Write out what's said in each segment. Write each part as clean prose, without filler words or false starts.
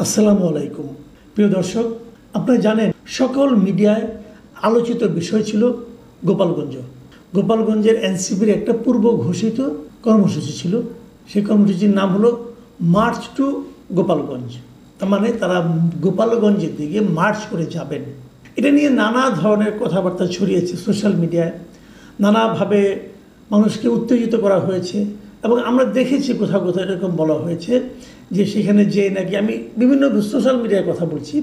আসসালামু আলাইকুম প্রিয় দর্শক, আপনারা জানেন সকল মিডিয়ায় আলোচিত বিষয় ছিল গোপালগঞ্জের এনসিপির একটা পূর্ব ঘোষিত কর্মসূচি ছিল। সেই কর্মসূচির নাম হলো মার্চ টু গোপালগঞ্জ। তার মানে তারা গোপালগঞ্জের দিকে মার্চ করে যাবেন। এটা নিয়ে নানা ধরনের কথাবার্তা ছড়িয়েছে সোশ্যাল মিডিয়ায়, নানাভাবে মানুষকে উত্তেজিত করা হয়েছে এবং আমরা দেখেছি কোথাও কোথাও এরকম বলা হয়েছে যে সেখানে যে নাকি, আমি বিভিন্ন সোশ্যাল মিডিয়ায় কথা বলছি,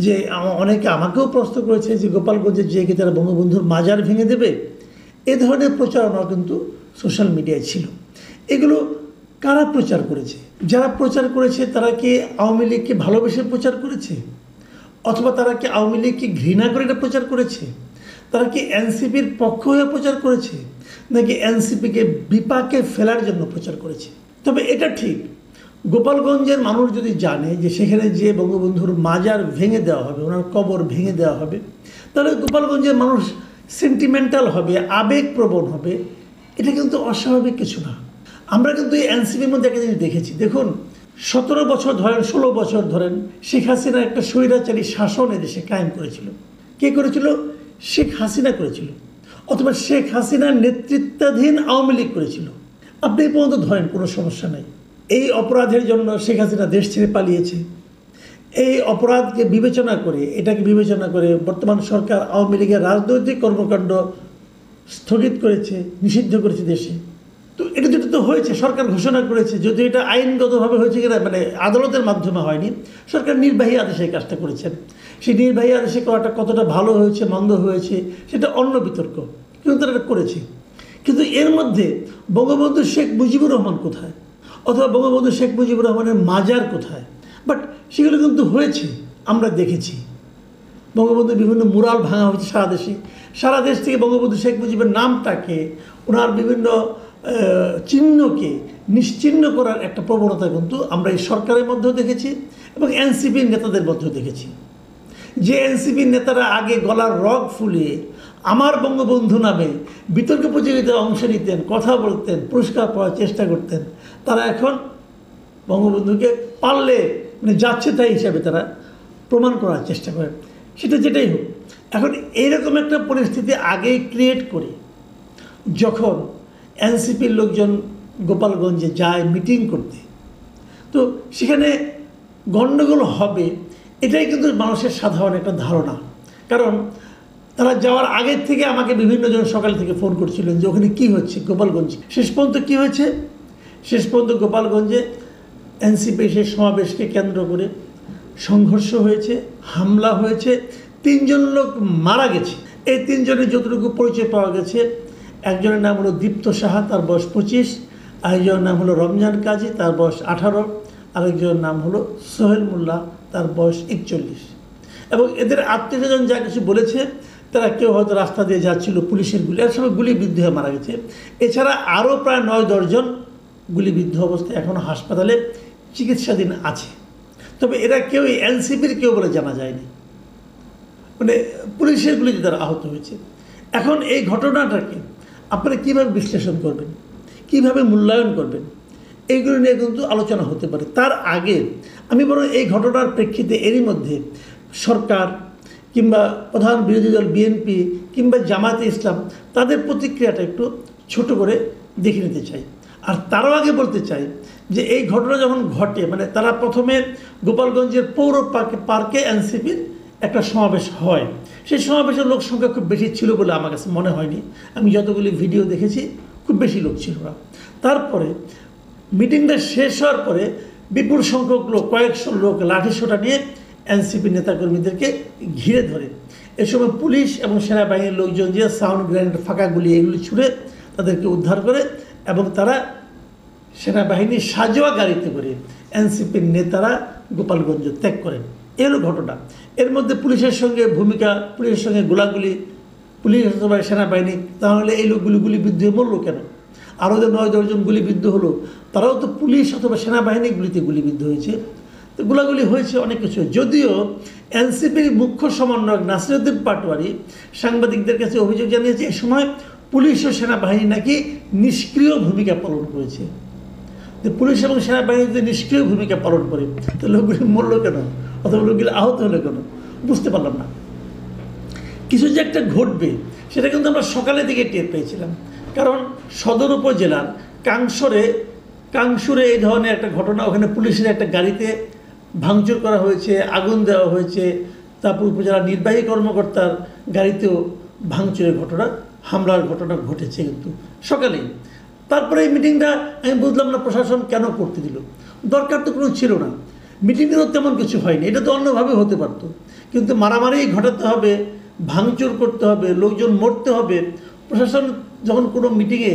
যে অনেকে আমাকেও প্রশ্ন করেছে যে গোপালগঞ্জে যে কি তারা বঙ্গবন্ধুর মাজার ভেঙে দেবে। এ ধরনের প্রচারণা কিন্তু সোশ্যাল মিডিয়ায় ছিল। এগুলো কারা প্রচার করেছে? যারা প্রচার করেছে তারা কি আওয়ামী লীগকে ভালোবেসে প্রচার করেছে, অথবা তারা কি আওয়ামী লীগকে ঘৃণা করে এটা প্রচার করেছে? তারা কি এনসিপির পক্ষ হয়ে প্রচার করেছে, নাকি এনসিপিকে বিপাকে ফেলার জন্য প্রচার করেছে? তবে এটা ঠিক, গোপালগঞ্জের মানুষ যদি জানে যে সেখানে যে বঙ্গবন্ধুর মাজার ভেঙে দেওয়া হবে, ওনার কবর ভেঙে দেওয়া হবে, তাহলে গোপালগঞ্জের মানুষ সেন্টিমেন্টাল হবে, আবেগপ্রবণ হবে। এটা কিন্তু অস্বাভাবিক কিছু না। আমরা কিন্তু এই এনসিপির মধ্যে একটা জিনিস দেখেছি। দেখুন, 17 বছর ধরেন, 16 বছর ধরেন শেখ হাসিনা একটা স্বৈরাচারী শাসন এদেশে কায়েম করেছিল। কে করেছিল? শেখ হাসিনা করেছিল, অথবা শেখ হাসিনার নেতৃত্বাধীন আওয়ামী লীগ করেছিল। আপনি এই পর্যন্ত ধরেন, কোনো সমস্যা নাই। এই অপরাধের জন্য শেখ হাসিনা দেশ ছেড়ে পালিয়েছে। এই অপরাধকে এটাকে বিবেচনা করে বর্তমান সরকার আওয়ামী লীগের রাজনৈতিক কর্মকাণ্ড স্থগিত করেছে, নিষিদ্ধ করেছে দেশে। তো এটা যেটা তো হয়েছে, সরকার ঘোষণা করেছে, যদি এটা আইনগতভাবে হয়েছে কিনা, মানে আদালতের মাধ্যমে হয়নি, সরকার নির্বাহী আদেশে এই কাজটা করেছেন। সেই নির্বাহী আদেশে করাটা কতটা ভালো হয়েছে মন্দ হয়েছে সেটা অন্য বিতর্ক, কিন্তু তারা করেছে। কিন্তু এর মধ্যে বঙ্গবন্ধু শেখ মুজিবুর রহমান কোথায়, অথবা বঙ্গবন্ধু শেখ মুজিবুর রহমানের মাজার কোথায়? বাট সেগুলো কিন্তু হয়েছে, আমরা দেখেছি। বঙ্গবন্ধুর বিভিন্ন মুরাল ভাঙা হয়েছে সারা দেশ থেকে বঙ্গবন্ধু শেখ মুজিবের নামটাকে, ওনার বিভিন্ন চিহ্নকে নিশ্চিহ্ন করার একটা প্রবণতা কিন্তু আমরা এই সরকারের মধ্যেও দেখেছি এবং এনসিপির নেতাদের মধ্যেও দেখেছি। যে এনসিপির নেতারা আগে গলার রগ ফুলিয়ে আমার বঙ্গবন্ধু নামে বিতর্ক প্রতিযোগিতায় অংশ নিতেন, কথা বলতেন, পুরস্কার পাওয়ার চেষ্টা করতেন, তারা এখন বঙ্গবন্ধুকে পারলে মানে যাচ্ছে তাই হিসাবে তারা প্রমাণ করার চেষ্টা করেন। সেটা যেটাই হোক, এখন এইরকম একটা পরিস্থিতি আগেই ক্রিয়েট করে যখন এনসিপির লোকজন গোপালগঞ্জে যায় মিটিং করতে, তো সেখানে গণ্ডগোল হবে এটাই কিন্তু মানুষের সাধারণ একটা ধারণা। কারণ তারা যাওয়ার আগের থেকে আমাকে বিভিন্ন জন সকাল থেকে ফোন করছিলেন যে ওখানে কী হচ্ছে গোপালগঞ্জে। শেষ পর্যন্ত কী হয়েছে? শেষ পর্যন্ত গোপালগঞ্জে এনসিপি সেই সমাবেশকে কেন্দ্র করে সংঘর্ষ হয়েছে, হামলা হয়েছে, 3 জন লোক মারা গেছে। এই 3 জনের যতটুকু পরিচয় পাওয়া গেছে, একজনের নাম হলো দীপ্ত সাহা, তার বয়স 25, আরেকজনের নাম হলো রমজান কাজী, তার বয়স 18, আরেকজনের নাম হলো সোহেল মোল্লা, তার বয়স 41। এবং এদের আত্মীয়স্বজন যা কিছু বলেছে, তারা কেউ হয়তো রাস্তা দিয়ে যাচ্ছিল, পুলিশের গুলি, এর সময় গুলিবিদ্ধ হয়ে মারা গেছে। এছাড়া আরও প্রায় 9-10 জন গুলিবিদ্ধ অবস্থায় এখনও হাসপাতালে চিকিৎসাধীন আছে। তবে এরা কেউ এনসিপির কেউ বলে জানা যায়নি, মানে পুলিশের গুলিতে তারা আহত হয়েছে। এখন এই ঘটনাটাকে আপনারা কীভাবে বিশ্লেষণ করবেন, কীভাবে মূল্যায়ন করবেন, এইগুলো নিয়ে কিন্তু আলোচনা হতে পারে। তার আগে আমি বরং এই ঘটনার প্রেক্ষিতে এরই মধ্যে সরকার কিংবা প্রধান বিরোধী দল বিএনপি কিংবা জামায়াতে ইসলাম তাদের প্রতিক্রিয়াটা একটু ছোট করে দেখে নিতে চাই। আর তারও আগে বলতে চাই যে এই ঘটনা যখন ঘটে, মানে তারা প্রথমে গোপালগঞ্জের পৌর পার্কে এনসিপির একটা সমাবেশ হয়। সেই সমাবেশের লোক সংখ্যা খুব বেশি ছিল বলে আমার কাছে মনে হয়নি। আমি যতগুলি ভিডিও দেখেছি খুব বেশি লোক ছিল না। তারপরে মিটিংটা শেষ হওয়ার পরে বিপুল সংখ্যক লোক, কয়েকশো লোক লাঠিসোঁটা নিয়ে এনসিপি নেতাকর্মীদেরকে ঘিরে ধরে। এ সময় পুলিশ এবং সেনাবাহিনীর লোকজন দিয়ে সাউন্ড গ্রেনেড, ফাঁকা গুলি এগুলি ছুড়ে তাদেরকে উদ্ধার করে এবং তারা সেনাবাহিনীর সাজোয়া গাড়িতে করে এনসিপির নেতারা গোপালগঞ্জ ত্যাগ করেন। এরও ঘটনা। এর মধ্যে পুলিশের সঙ্গে গোলাগুলি, পুলিশ অথবা সেনাবাহিনী, তাহলে এই লোকগুলি গুলিবিদ্ধ হয়ে মরলো কেন? আরও যে 9-10 জন গুলিবিদ্ধ হলো, তারাও তো পুলিশ অথবা সেনাবাহিনী গুলিতে গুলিবিদ্ধ হয়েছে। তো গোলাগুলি হয়েছে, অনেক কিছু। যদিও এনসিপির মুখ্য সমন্বয়ক নাসিরউদ্দিন পাটোয়ারি সাংবাদিকদের কাছে অভিযোগ জানিয়েছে এ সময় পুলিশ ও সেনাবাহিনী নাকি নিষ্ক্রিয় ভূমিকা পালন করেছে। যে পুলিশ এবং সেনাবাহিনী যদি নিষ্ক্রিয় ভূমিকা পালন করে তাহলে লোকগুলি মরল কেন, অথবা লোকগুলি আহত হলো কেন, বুঝতে পারলাম না। কিছু যে একটা ঘটবে সেটা কিন্তু আমরা সকালের দিকে টের পেয়েছিলাম, কারণ সদর উপজেলার কাংসুরে এই ধরনের একটা ঘটনা, ওখানে পুলিশের একটা গাড়িতে ভাঙচুর করা হয়েছে, আগুন দেওয়া হয়েছে, তারপর উপজেলার নির্বাহী কর্মকর্তার গাড়িতেও ভাঙচুরের ঘটনা, হামলার ঘটনা ঘটেছে কিন্তু সকালেই। তারপরে এই মিটিংটা আমি বুঝলাম না প্রশাসন কেন করতে দিল, দরকার তো কোনো ছিল না, মিটিংয়েরও তেমন কিছু হয়নি, এটা তো অন্যভাবে হতে পারত, কিন্তু মারামারি ঘটাতে হবে, ভাঙচুর করতে হবে, লোকজন মরতে হবে। প্রশাসন যখন কোনো মিটিংয়ে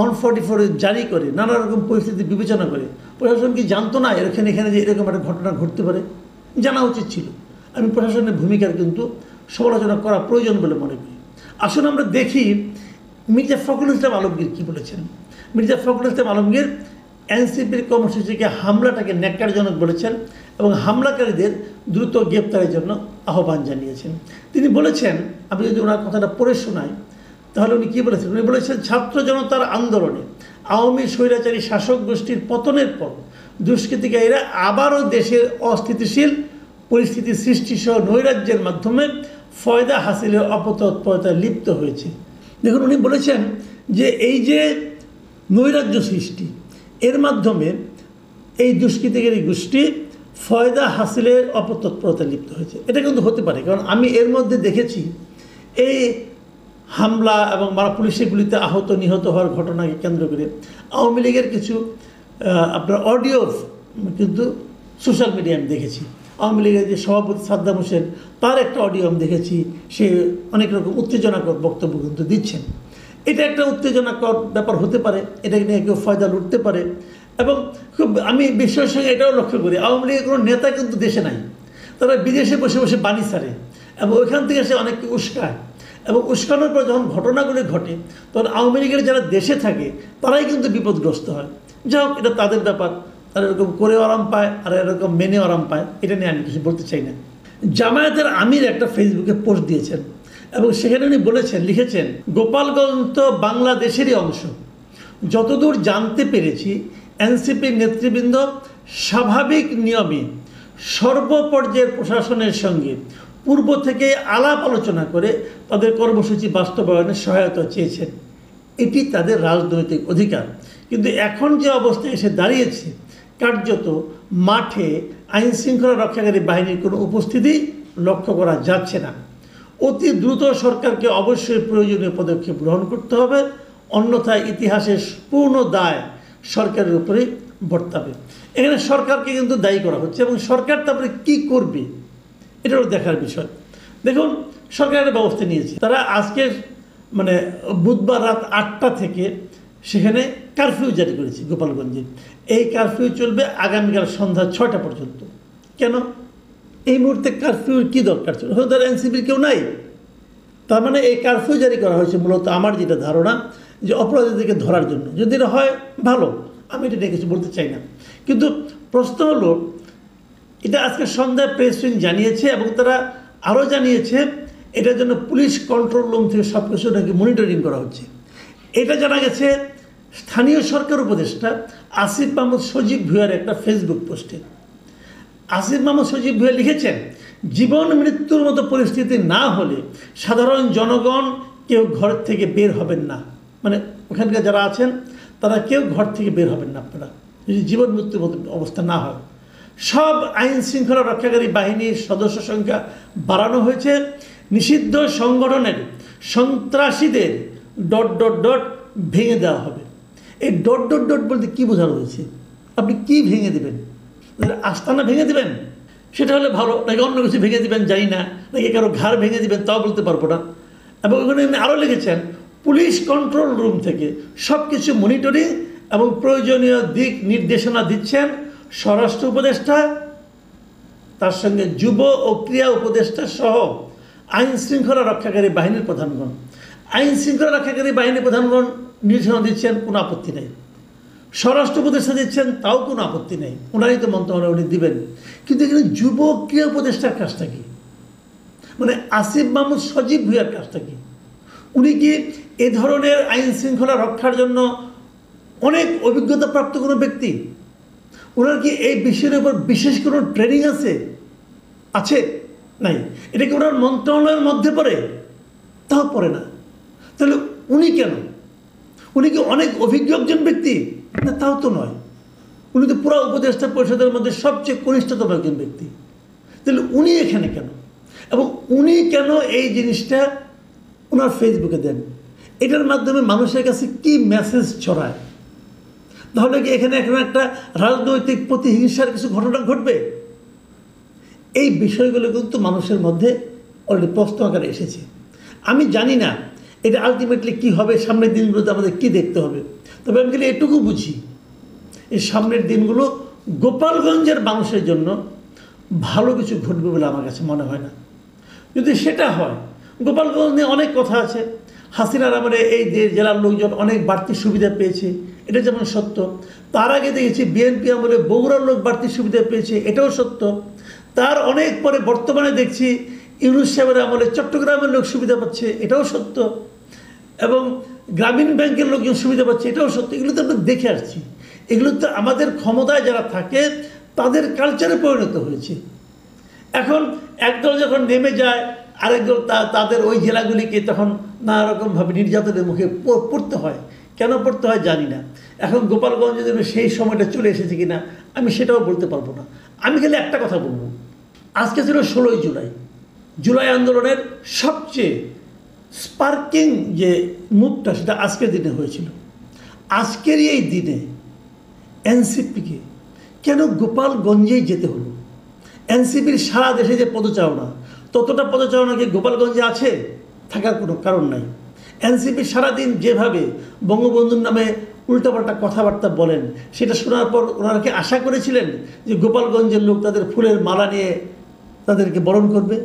144 জারি করে, নানা রকম পরিস্থিতি বিবেচনা করে, প্রশাসন কি জানতো না এখানে যে এরকম একটা ঘটনা ঘটতে পারে? জানা উচিত ছিল। আমি প্রশাসনের ভূমিকার কিন্তু সমালোচনা করা প্রয়োজন বলে মনে করি। আসলে আমরা দেখি মির্জা ফখরুল ইসলাম আলমগীর কী বলেছেন। মির্জা ফখরুল ইসলাম আলমগীর এনসিপির কর্মসূচিকে হামলাটাকে ন্যাক্কারজনক বলেছেন এবং হামলাকারীদের দ্রুত গ্রেপ্তারের জন্য আহ্বান জানিয়েছেন। তিনি বলেছেন, আমি যদি ওনার কথাটা পড়ে শোনাই তাহলে উনি কী বলেছেন, উনি বলেছেন ছাত্র জনতার আন্দোলনে আওয়ামী স্বৈরাচারী শাসক গোষ্ঠীর পতনের পর দুষ্কৃতিকারীরা আবারও দেশের অস্থিতিশীল পরিস্থিতি সৃষ্টিসহ নৈরাজ্যের মাধ্যমে ফয়দা হাসিলের অপতৎপরতায় লিপ্ত হয়েছে। দেখুন, উনি বলেছেন যে এই যে নৈরাজ্য সৃষ্টি, এর মাধ্যমে এই দুষ্কৃতিকারী গোষ্ঠী ফয়দা হাসিলের অপতৎপরতায় লিপ্ত হয়েছে। এটা কিন্তু হতে পারে, কারণ আমি এর মধ্যে দেখেছি এই হামলা এবং পুলিশের গুলিতে আহত নিহত হওয়ার ঘটনাকে কেন্দ্র করে আওয়ামী লীগের কিছু আপনার অডিও কিন্তু সোশ্যাল মিডিয়ায় আমি দেখেছি। আওয়ামী লীগের যে সভাপতি সাদ্দাম হোসেন, তার একটা অডিও আমি দেখেছি, সে অনেক রকম উত্তেজনাকর বক্তব্য কিন্তু দিচ্ছেন। এটা একটা উত্তেজনাকর ব্যাপার হতে পারে, এটাকে নিয়ে কেউ ফয়দা লুটতে পারে। এবং খুব আমি বিশ্বের সঙ্গে এটাও লক্ষ্য করি, আওয়ামী লীগের কোনো নেতা কিন্তু দেশে নাই, তারা বিদেশে বসে বসে বাণী ছাড়ে এবং ওইখান থেকে সে অনেককে উস্কায়, এবং উস্কানোর পর যখন ঘটনাগুলি ঘটে তখন আওয়ামী লীগের যারা দেশে থাকে তারাই কিন্তু বিপদগ্রস্ত হয়। যাই হোক, এটা তাদের ব্যাপার, তারা এরকম করে আরাম পায় আর এরকম মেনে আরাম পায়, এটা নিয়ে আমি কিছু বলতে চাই না। জামায়াতের আমির একটা ফেসবুকে পোস্ট দিয়েছেন এবং সেখানে উনি লিখেছেন, গোপালগঞ্জ তো বাংলাদেশেরই অংশ। যতদূর জানতে পেরেছি এনসিপির নেতৃবৃন্দ স্বাভাবিক নিয়মে সর্বপর্যায়ের প্রশাসনের সঙ্গে পূর্ব থেকে আলাপ আলোচনা করে তাদের কর্মসূচি বাস্তবায়নে সহায়তা চেয়েছেন। এটি তাদের রাজনৈতিক অধিকার, কিন্তু এখন যে অবস্থায় এসে দাঁড়িয়েছে কার্যত মাঠে আইন শৃঙ্খলা রক্ষাকারী বাহিনীর কোনো উপস্থিতি লক্ষ্য করা যাচ্ছে না। অতি দ্রুত সরকারকে অবশ্যই প্রয়োজনীয় পদক্ষেপ গ্রহণ করতে হবে, অন্যথায় ইতিহাসের পূর্ণ দায় সরকারের উপরেই বর্তাবে। এখানে সরকারকে কিন্তু দায়ী করা হচ্ছে এবং সরকার তারপরে কী করবে এটাও দেখার বিষয়। দেখুন, সরকারের ব্যবস্থা নিয়েছে, তারা আজকে বুধবার রাত 8টা থেকে সেখানে কারফিউ জারি করেছে গোপালগঞ্জে। এই কারফিউ চলবে আগামীকাল সন্ধ্যা 6টা পর্যন্ত। কেন এই মুহূর্তে কারফিউর কী দরকার ছিল? হয়তো তার এনসিপির কেউ নাই, তার মানে এই কারফিউ জারি করা হয়েছে মূলত, আমার যেটা ধারণা, যে অপরাধীদেরকে ধরার জন্য। যদি এটা হয় ভালো, আমি এটা নিয়ে কিছু বলতে চাই না, কিন্তু প্রশ্ন হলো এটা আজকে সন্ধ্যায় প্রেস উইং জানিয়েছে এবং তারা আরও জানিয়েছে এটার জন্য পুলিশ কন্ট্রোল রুম থেকে সব কিছু নাকি মনিটরিং করা হচ্ছে। এটা জানা গেছে স্থানীয় সরকার উপদেষ্টা আসিফ মাহমুদ সজীব ভুঁইয়ার একটা ফেসবুক পোস্টে। আসিফ মাহমুদ সজীব ভুঁইয়া লিখেছেন, জীবন মৃত্যুর মতো পরিস্থিতি না হলে সাধারণ জনগণ কেউ ঘর থেকে বের হবেন না, ওখানকার যারা আছেন তারা কেউ ঘর থেকে বের হবেন না আপনারা, যদি জীবন মৃত্যুর মতো অবস্থা না হয়। সব আইন শৃঙ্খলা রক্ষাকারী বাহিনীর সদস্য সংখ্যা বাড়ানো হয়েছে, নিষিদ্ধ সংগঠনের সন্ত্রাসীদের ... ভেঙে দেওয়া হবে। এই ... বলতে কী বোঝানো হয়েছে? আপনি কি ভেঙে দেবেন? আস্তানা ভেঙে দেবেন সেটা হলে ভালো, নাকি অন্য কিছু ভেঙে দেবেন জানি না, নাকি কারো ঘাড় ভেঙে দেবেন তাও বলতে পারবো না। এবং ওখানে আরও লিখেছেন, পুলিশ কন্ট্রোল রুম থেকে সব কিছু মনিটরিং এবং প্রয়োজনীয় দিক নির্দেশনা দিচ্ছেন স্বরাষ্ট্র উপদেষ্টা, তার সঙ্গে যুব ও ক্রীড়া উপদেষ্টা সহ আইন শৃঙ্খলা রক্ষাকারী বাহিনীর প্রধানগণ। আইন শৃঙ্খলা রক্ষাকারী বাহিনীর প্রধানগণ নির্দেশনা দিচ্ছেন, কোনো আপত্তি নেই। স্বরাষ্ট্র উপদেষ্টা দিচ্ছেন, তাও কোনো আপত্তি নেই, ওনারই তো মন্ত্রণালয় উনি দিবেন। কিন্তু এখানে যুব ক্রীড়া উপদেষ্টার কাজটা কি? আসিফ মাহমুদ সজীব ভুঁইয়ার কাজটা কি? উনি কি এ ধরনের আইন শৃঙ্খলা রক্ষার জন্য অনেক অভিজ্ঞতা প্রাপ্ত কোনো ব্যক্তি? ওনার কি এই বিষয়ের উপর বিশেষ কোনো ট্রেনিং আছে? নাই। এটা কি ওনার মন্ত্রণালয়ের মধ্যে পড়ে? তাও পড়ে না। তাহলে উনি কেন? উনি কি অনেক অভিজ্ঞ একজন ব্যক্তি? না, তাও তো নয়। উনি তো পুরো উপদেষ্টা পরিষদের মধ্যে সবচেয়ে কনিষ্ঠতম একজন ব্যক্তি। তাহলে উনি এখানে কেন? এবং উনি কেন এই জিনিসটা ওনার ফেসবুকে দেন? এটার মাধ্যমে মানুষের কাছে কি মেসেজ ছড়ায়? তাহলে কি এখানে একটা রাজনৈতিক প্রতিহিংসার কিছু ঘটনা ঘটবে? এই বিষয়গুলো কিন্তু মানুষের মধ্যে অলরেডি প্রশ্ন আকারে এসেছে। আমি জানি না এটা আলটিমেটলি কী হবে, সামনের দিনগুলোতে আমাদের কী দেখতে হবে। তবে আমি খালি এটুকু বুঝি, এই সামনের দিনগুলো গোপালগঞ্জের মানুষের জন্য ভালো কিছু ঘটবে বলে আমার কাছে মনে হয় না। যদি সেটা হয়, গোপালগঞ্জ নিয়ে অনেক কথা আছে। হাসিনার আমলে এই জেলার লোকজন অনেক বাড়তি সুবিধা পেয়েছে, এটা যেমন সত্য। তার আগে দেখেছি বিএনপি আমলে বগুড়ার লোক বাড়তি সুবিধা পেয়েছে, এটাও সত্য। তার অনেক পরে বর্তমানে দেখছি ইউনূস সাহেবের আমলে চট্টগ্রামের লোক সুবিধা পাচ্ছে, এটাও সত্য। এবং গ্রামীণ ব্যাংকের লোকজন সুবিধা পাচ্ছে, এটাও সত্য। এগুলো তো আমরা দেখে আসছি। এগুলো তো আমাদের ক্ষমতায় যারা থাকে তাদের কালচারে পরিণত হয়েছে। এখন একদল যখন নেমে যায়, আরেকদল তাদের ওই জেলাগুলিকে তখন নানা রকমভাবে নির্যাতনের মুখে পড়তে হয়। কেন পড়তে হয় জানি না। এখন গোপালগঞ্জে যেন সেই সময়টা চলে এসেছে কিনা আমি সেটাও বলতে পারবো না। আমি খালি একটা কথা বলবো, আজকে ছিল 16ই জুলাই। জুলাই আন্দোলনের সবচেয়ে স্পার্কিং যে মুভটা সেটা আজকের দিনে হয়েছিল। আজকের এই দিনে এনসিপিকে কেন গোপালগঞ্জেই যেতে হলো? এনসিপির সারা দেশে যে পদচারণা, ততটা পদচারণা কি গোপালগঞ্জে আছে? থাকার কোনো কারণ নাই। এনসিপি সারাদিন যেভাবে বঙ্গবন্ধুর নামে উল্টাপাল্টা কথাবার্তা বলেন, সেটা শোনার পর ওনারা কি আশা করেছিলেন যে গোপালগঞ্জের লোক তাদের ফুলের মালা নিয়ে তাদেরকে বরণ করবে?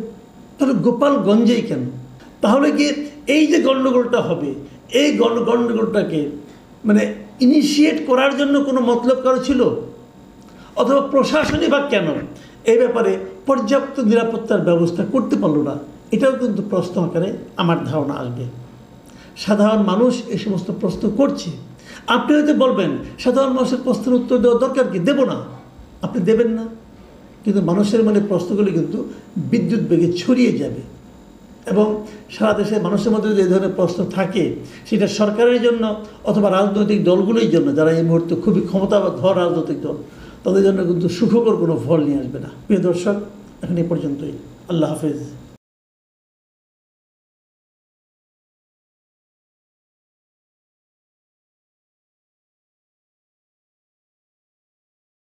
তাহলে গোপালগঞ্জেই কেন? তাহলে কি এই যে গণ্ডগোলটা হবে, এই গণ্ডগোলটাকে মানে ইনিশিয়েট করার জন্য কোনো মতলব কারো ছিল? অথবা প্রশাসনই বা কেন এই ব্যাপারে পর্যাপ্ত নিরাপত্তার ব্যবস্থা করতে পারলো না? এটাও কিন্তু প্রশ্ন আকারে আমার ধারণা আসবে। সাধারণ মানুষ এই সমস্ত প্রশ্ন করছে। আপনি হয়তো বলবেন সাধারণ মানুষের প্রশ্নের উত্তর দেওয়া দরকার কি? দেব না, আপনি দেবেন না, কিন্তু মানুষের মনে প্রশ্নগুলি কিন্তু বিদ্যুৎ বেগে ছড়িয়ে যাবে। এবং সারা দেশের মানুষের মধ্যে যদি এই ধরনের প্রশ্ন থাকে, সেটা সরকারের জন্য অথবা রাজনৈতিক দলগুলোর জন্য, যারা এই মুহূর্তে খুবই ক্ষমতাধর রাজনৈতিক দল, তাদের জন্য কিন্তু সুখকর কোনো ফল নিয়ে আসবে না। প্রিয় দর্শক, এখন এই পর্যন্তই। আল্লাহ হাফেজ।